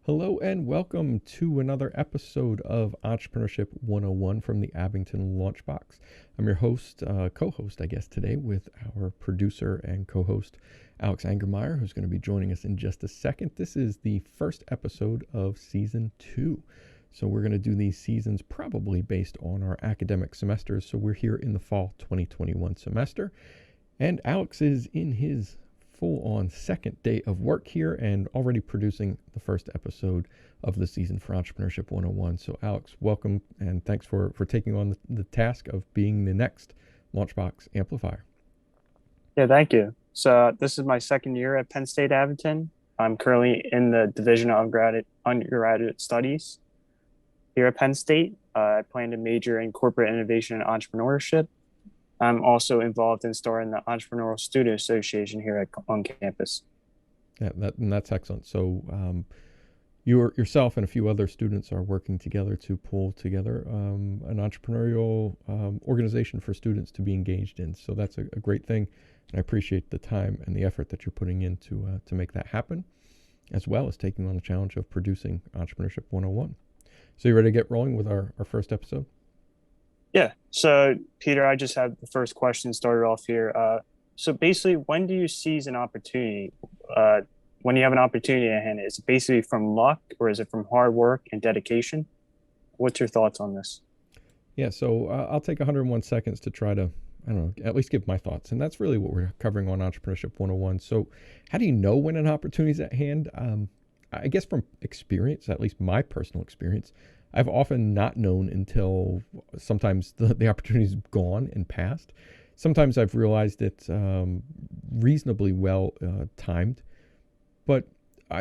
Hello and welcome to another episode of Entrepreneurship 101 from the Abington Launchbox. I'm your host, co-host, I guess, today with our producer and co-host, Alex Angermeyer, who's going to be joining us in just a second. This is the first episode of Season 2. So we're going to do these seasons probably based on our academic semesters. So we're here in the fall 2021 semester. And Alex is in his full-on second day of work here and already producing the first episode of the season for Entrepreneurship 101. So Alex, welcome and thanks for taking on the task of being the next Launchbox amplifier. Yeah, thank you. So this is my second year at Penn State Abington. I'm currently in the Division of Undergraduate Studies here at Penn State. I plan to major in corporate innovation and entrepreneurship. I'm also involved in starting the Entrepreneurial Student Association here on campus. Yeah, that's excellent. So you yourself and a few other students are working together to pull together an entrepreneurial organization for students to be engaged in. So that's a great thing. And I appreciate the time and the effort that you're putting in to make that happen, as well as taking on the challenge of producing Entrepreneurship 101. So you ready to get rolling with our first episode? Yeah. So Peter, I just have the first question started off here. So basically, when do you seize an opportunity? When you have an opportunity at hand, is it basically from luck or is it from hard work and dedication? What's your thoughts on this? Yeah, so I'll take 101 seconds to try to, I don't know, at least give my thoughts. And that's really what we're covering on Entrepreneurship 101. So, how do you know when an opportunity is at hand? I guess from experience, at least my personal experience, I've often not known until sometimes the opportunity's gone and passed. Sometimes I've realized it reasonably well timed, but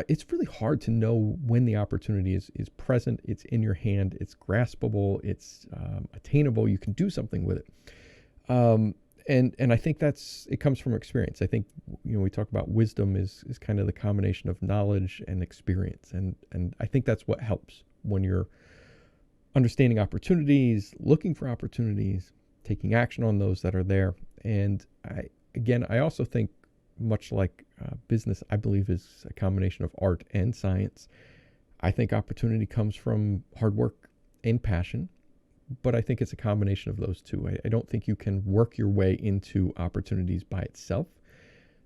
it's really hard to know when the opportunity is present, it's in your hand, it's graspable, it's attainable, you can do something with it. And I think it comes from experience. I think, we talk about wisdom is kind of the combination of knowledge and experience. And I think that's what helps when you're understanding opportunities, looking for opportunities, taking action on those that are there. And I also think much like business, I believe is a combination of art and science. I think opportunity comes from hard work and passion, but I think it's a combination of those two. I don't think you can work your way into opportunities by itself.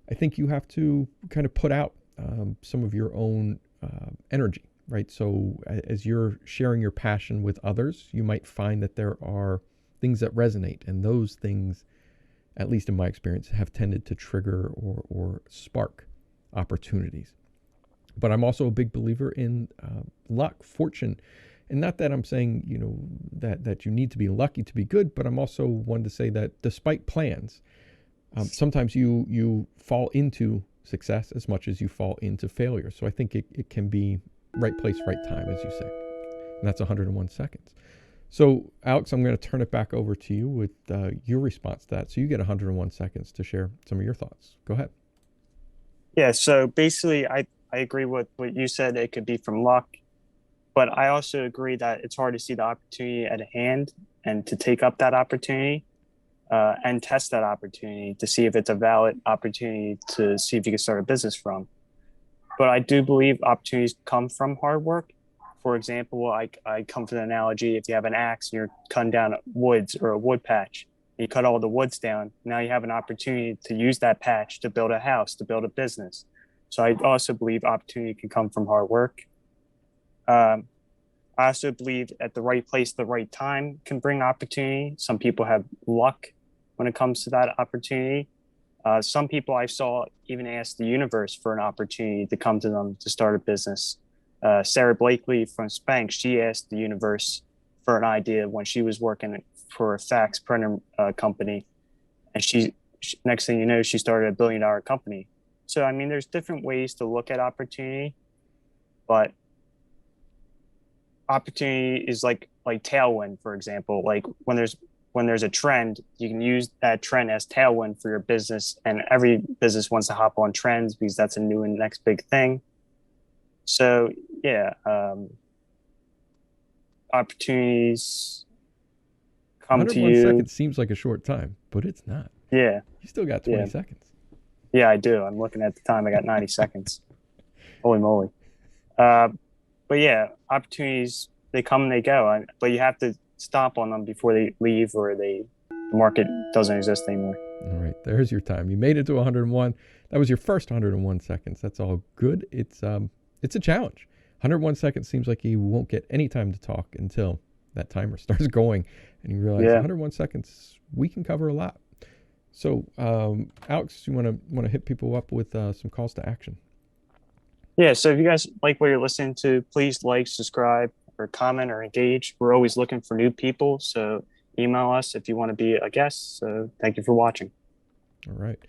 I think you have to kind of put out some of your own energy, right? So as you're sharing your passion with others, you might find that there are things that resonate, and those things, at least in my experience, have tended to trigger or spark opportunities. But I'm also a big believer in luck, fortune, and not that I'm saying that you need to be lucky to be good, but I'm also one to say that despite plans, sometimes you fall into success as much as you fall into failure. So I think it can be right place, right time, as you say, and that's 101 seconds. So, Alex, I'm going to turn it back over to you with your response to that. So you get 101 seconds to share some of your thoughts. Go ahead. Yeah, so basically, I agree with what you said. It could be from luck, but I also agree that it's hard to see the opportunity at hand and to take up that opportunity and test that opportunity to see if it's a valid opportunity to see if you can start a business from. But I do believe opportunities come from hard work. For example, I come from the analogy, if you have an axe and you're cutting down woods or a wood patch, and you cut all the woods down, now you have an opportunity to use that patch to build a house, to build a business. So I also believe opportunity can come from hard work. Um, I also believe at the right place, the right time can bring opportunity. Some people have luck when it comes to that opportunity. Some people I saw even ask the universe for an opportunity to come to them to start a business. Sarah Blakely from Spanx, she asked the universe for an idea when she was working for a fax printer company, and next thing you know, she started a $1 billion company. So I mean, there's different ways to look at opportunity, but opportunity is like tailwind, for example. Like when there's a trend, you can use that trend as tailwind for your business. And every business wants to hop on trends because that's a new and next big thing. So yeah, opportunities come to 101 you. seconds seems like a short time, but it's not. Yeah, You still got 20 yeah, seconds. yeah. I do. I'm looking at the time. I got 90 seconds. Holy moly. Uh, but yeah, opportunities, they come and they go, but you have to stomp on them before they leave, or the market doesn't exist anymore. All right, there's your time. You made it to 101. That was your first 101 seconds. That's all good. It's a challenge. 101 seconds seems like you won't get any time to talk until that timer starts going, and you realize Yeah. 101 seconds we can cover a lot. So, Alex, you want to hit people up with some calls to action? Yeah. So if you guys like what you're listening to, please like, subscribe, or comment or engage. We're always looking for new people. So email us if you want to be a guest. So thank you for watching. All right.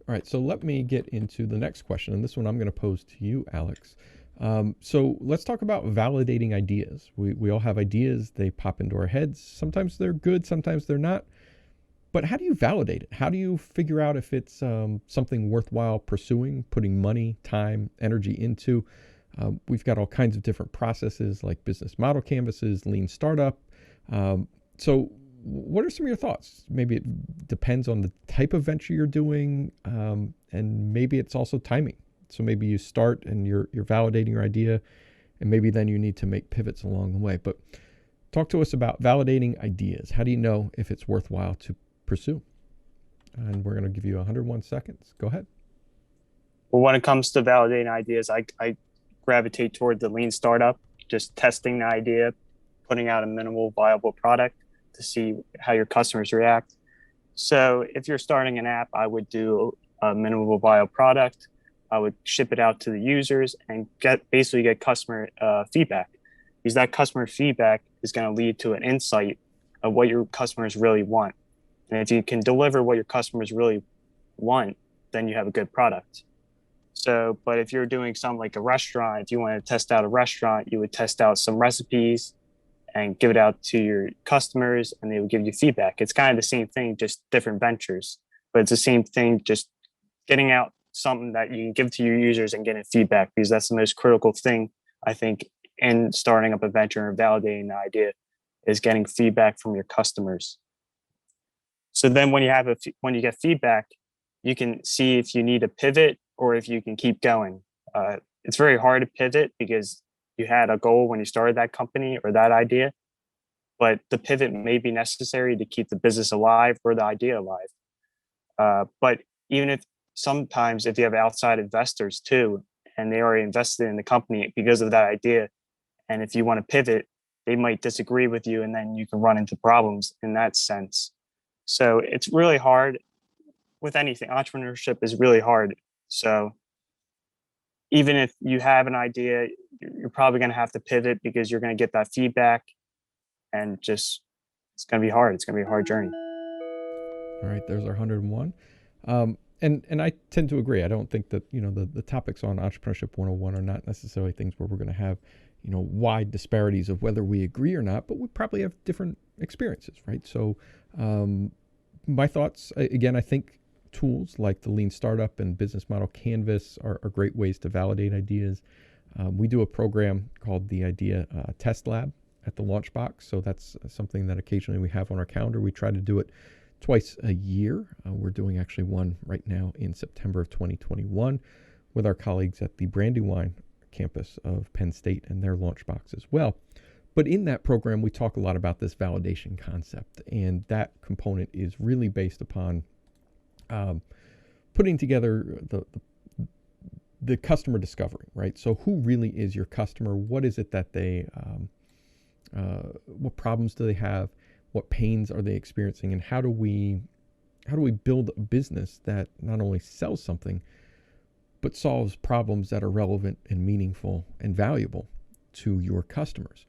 All right, so let me get into the next question, and this one I'm going to pose to you, Alex. So let's talk about validating ideas. We all have ideas, they pop into our heads. Sometimes they're good, sometimes they're not. But how do you validate it? How do you figure out if it's something worthwhile pursuing, putting money, time, energy into? We've got all kinds of different processes like business model canvases, lean startup. So what are some of your thoughts? Maybe it depends on the type of venture you're doing, and maybe it's also timing. So maybe you start and you're validating your idea, and maybe then you need to make pivots along the way. But talk to us about validating ideas. How do you know if it's worthwhile to pursue? And we're going to give you 101 seconds. Go ahead. Well, when it comes to validating ideas, I gravitate toward the lean startup, just testing the idea, putting out a minimal viable product to see how your customers react. So if you're starting an app, I would do a minimal viable product. I would ship it out to the users and basically get customer feedback, because that customer feedback is going to lead to an insight of what your customers really want. And if you can deliver what your customers really want, then you have a good product. So, but if you're doing something like a restaurant, if you want to test out a restaurant, you would test out some recipes and give it out to your customers, and they would give you feedback. It's kind of the same thing, just different ventures, but it's the same thing, just getting out something that you can give to your users and getting feedback, because that's the most critical thing, I think, in starting up a venture and validating the idea, is getting feedback from your customers. So then when you get feedback, you can see if you need to pivot or if you can keep going. It's very hard to pivot because you had a goal when you started that company or that idea, but the pivot may be necessary to keep the business alive or the idea alive. But even if sometimes if you have outside investors too, and they already invested in the company because of that idea, and if you want to pivot, they might disagree with you, and then you can run into problems in that sense. So it's really hard with anything. Entrepreneurship is really hard. So even if you have an idea, you're probably going to have to pivot because you're going to get that feedback, and just it's going to be hard. It's going to be a hard journey. All right, there's our 101. And I tend to agree. I don't think that, the topics on Entrepreneurship 101 are not necessarily things where we're going to have, wide disparities of whether we agree or not, but we probably have different experiences, right? So my thoughts, again, I think tools like the Lean Startup and Business Model Canvas are great ways to validate ideas. We do a program called the Idea Test Lab at the Launchbox. So that's something that occasionally we have on our calendar. We try to do it twice a year. We're doing actually one right now in September of 2021 with our colleagues at the Brandywine campus of Penn State and their Launchbox as well. But in that program, we talk a lot about this validation concept, and that component is really based upon putting together the customer discovery, right? So who really is your customer? What is it that they, what problems do they have? What pains are they experiencing? And how do we build a business that not only sells something, but solves problems that are relevant and meaningful and valuable to your customers?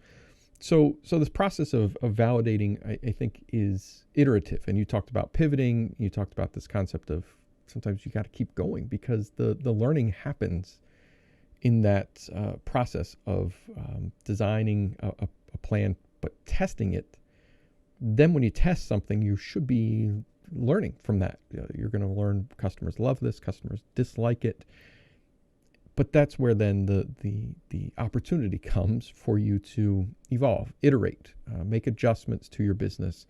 So this process of validating, I think, is iterative. And you talked about pivoting. You talked about this concept of sometimes you got to keep going because the learning happens in that process of designing a plan, but testing it. Then when you test something, you should be learning from that. You're going to learn customers love this, customers dislike it. But that's where then the opportunity comes for you to evolve, iterate, make adjustments to your business,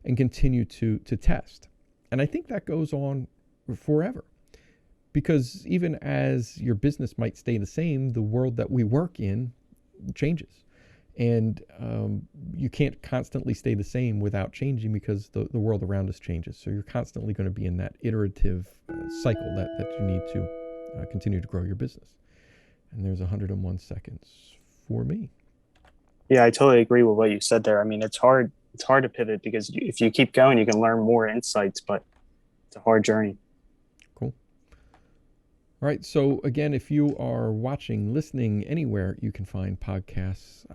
and continue to test. And I think that goes on forever, because even as your business might stay the same, the world that we work in changes. And you can't constantly stay the same without changing because the world around us changes. So you're constantly going to be in that iterative cycle that you need to continue to grow your business. And there's 101 seconds for me. Yeah, I totally agree with what you said there. I mean, it's hard. It's hard to pivot because if you keep going, you can learn more insights, but it's a hard journey. Cool. All right. So again, if you are watching, listening anywhere, you can find podcasts,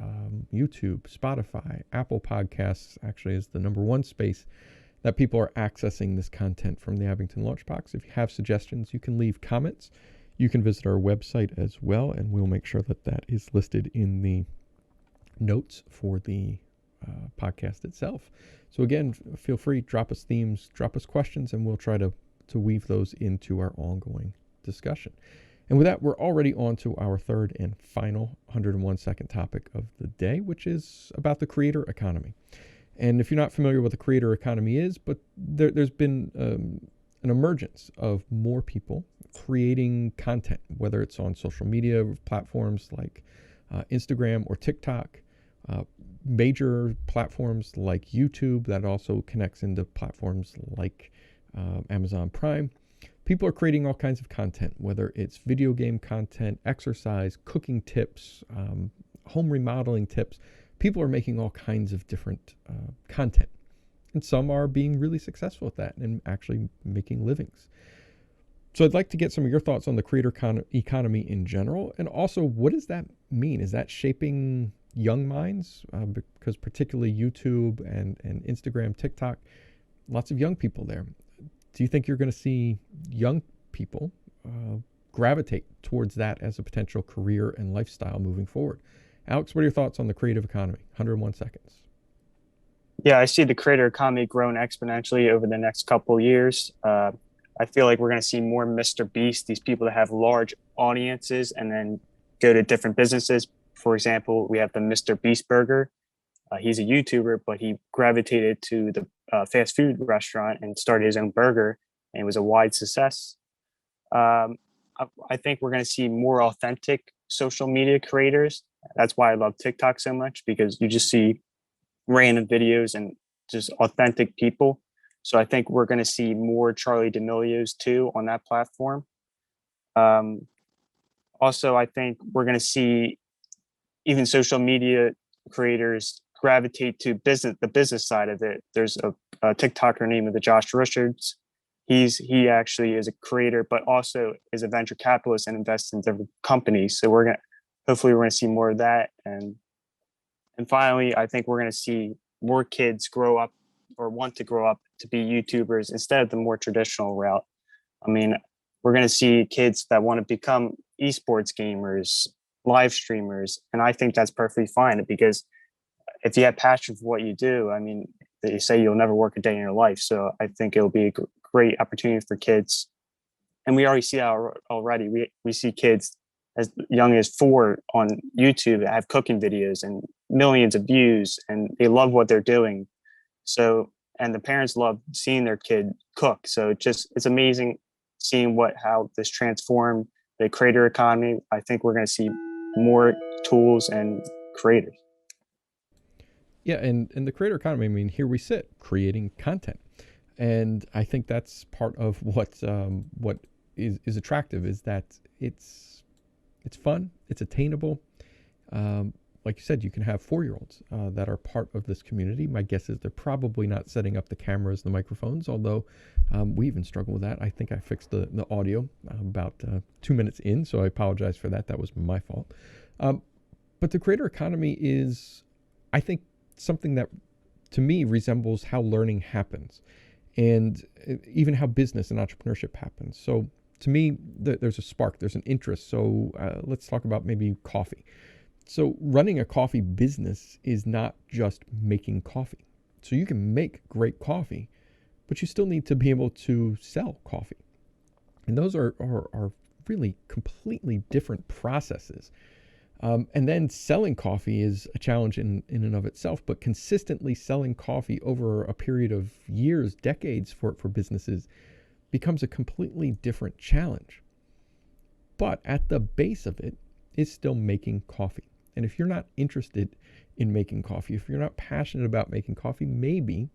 YouTube, Spotify, Apple Podcasts actually is the number one space that people are accessing this content from the Abington Launchbox. If you have suggestions, you can leave comments. You can visit our website as well, and we'll make sure that that is listed in the notes for the podcast itself. So again, feel free, drop us themes, drop us questions, and we'll try to weave those into our ongoing discussion. And with that, we're already on to our third and final 101 second topic of the day, which is about the creator economy. And if you're not familiar with what the creator economy is, but there's been an emergence of more people creating content, whether it's on social media platforms like Instagram or TikTok, major platforms like YouTube that also connects into platforms like Amazon Prime. People are creating all kinds of content, whether it's video game content, exercise, cooking tips, home remodeling tips. People are making all kinds of different content. And some are being really successful at that and actually making livings. So I'd like to get some of your thoughts on the creator economy in general. And also, what does that mean? Is that shaping young minds? Because particularly YouTube and Instagram, TikTok, lots of young people there. Do you think you're going to see young people gravitate towards that as a potential career and lifestyle moving forward? Alex, what are your thoughts on the creative economy? 101 seconds. Yeah, I see the creator economy growing exponentially over the next couple of years. I feel like we're going to see more Mr. Beast, these people that have large audiences and then go to different businesses. For example, we have the Mr. Beast Burger. He's a YouTuber, but he gravitated to the fast food restaurant and started his own burger, and it was a wide success. I think we're going to see more authentic social media creators. That's why I love TikTok so much, because you just see random videos and just authentic people. So I think we're going to see more Charli D'Amelio's too on that platform. Also, I think we're going to see even social media creators gravitate to the business side of it. There's a TikToker named the Josh Richards. He actually is a creator, but also is a venture capitalist and invests in different companies. So hopefully we're gonna see more of that. And finally, I think we're gonna see more kids grow up or want to grow up to be YouTubers instead of the more traditional route. I mean, we're gonna see kids that want to become esports gamers, live streamers, and I think that's perfectly fine, because if you have passion for what you do, I mean, they say you'll never work a day in your life. So I think it'll be a great opportunity for kids. And we already see that already. We see kids as young as 4 on YouTube that have cooking videos and millions of views, and they love what they're doing. So, and the parents love seeing their kid cook. So it's amazing seeing how this transformed the creator economy. I think we're going to see more tools and creators. Yeah, and the creator economy, I mean, here we sit creating content. And I think that's part of what is attractive, is that it's fun, it's attainable. Like you said, you can have 4-year-olds that are part of this community. My guess is they're probably not setting up the cameras, the microphones, although we even struggle with that. I think I fixed the audio about 2 minutes in, so I apologize for that. That was my fault. But the creator economy is, I think, something that to me resembles how learning happens, and even how business and entrepreneurship happens. So to me, there's a spark, there's an interest. So let's talk about maybe coffee. So running a coffee business is not just making coffee. So you can make great coffee, but you still need to be able to sell coffee. And those are really completely different processes. And then selling coffee is a challenge in and of itself, but consistently selling coffee over a period of years, decades for businesses becomes a completely different challenge. But at the base of it is still making coffee. And if you're not interested in making coffee, if you're not passionate about making coffee, maybe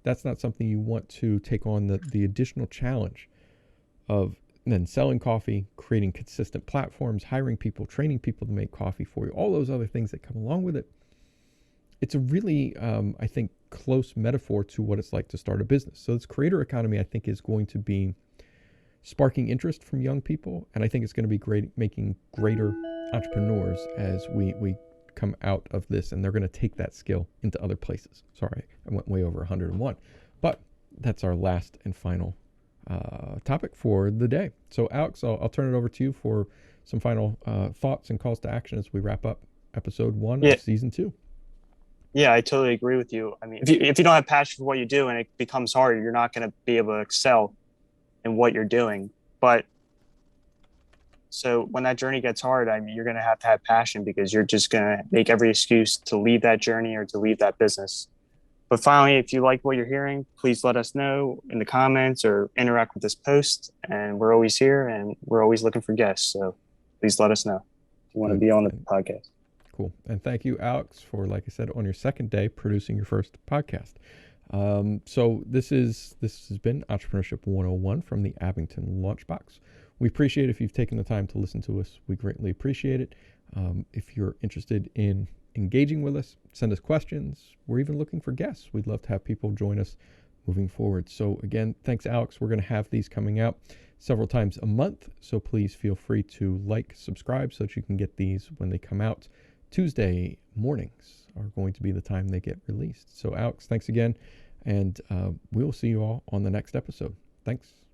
that's not something you want to take on the additional challenge of then selling coffee, creating consistent platforms, hiring people, training people to make coffee for you, all those other things that come along with it. It's a really, I think, close metaphor to what it's like to start a business. So this creator economy, I think, is going to be sparking interest from young people. And I think it's going to be great, making greater entrepreneurs as we come out of this, and they're going to take that skill into other places. Sorry, I went way over 101. But that's our last and final topic for the day. So Alex, I'll turn it over to you for some final thoughts and calls to action as we wrap up episode 1 of season 2. Yeah, I totally agree with you. I mean, if you don't have passion for what you do and it becomes hard, you're not going to be able to excel in what you're doing. But so when that journey gets hard, I mean, you're going to have passion, because you're just going to make every excuse to leave that journey or to leave that business. But finally, if you like what you're hearing, please let us know in the comments or interact with this post. And we're always here, and we're always looking for guests. So please let us know if you want to be on the podcast. Cool. And thank you, Alex, for, like I said, on your second day producing your first podcast. So this has been Entrepreneurship 101 from the Abington Launchbox. We appreciate if you've taken the time to listen to us. We greatly appreciate it. If you're interested in engaging with us, send us questions. We're even looking for guests. We'd love to have people join us moving forward. So again, thanks, Alex. We're going to have these coming out several times a month. So please feel free to subscribe so that you can get these when they come out. Tuesday mornings are going to be the time they get released. So Alex, thanks again. And we will see you all on the next episode. Thanks.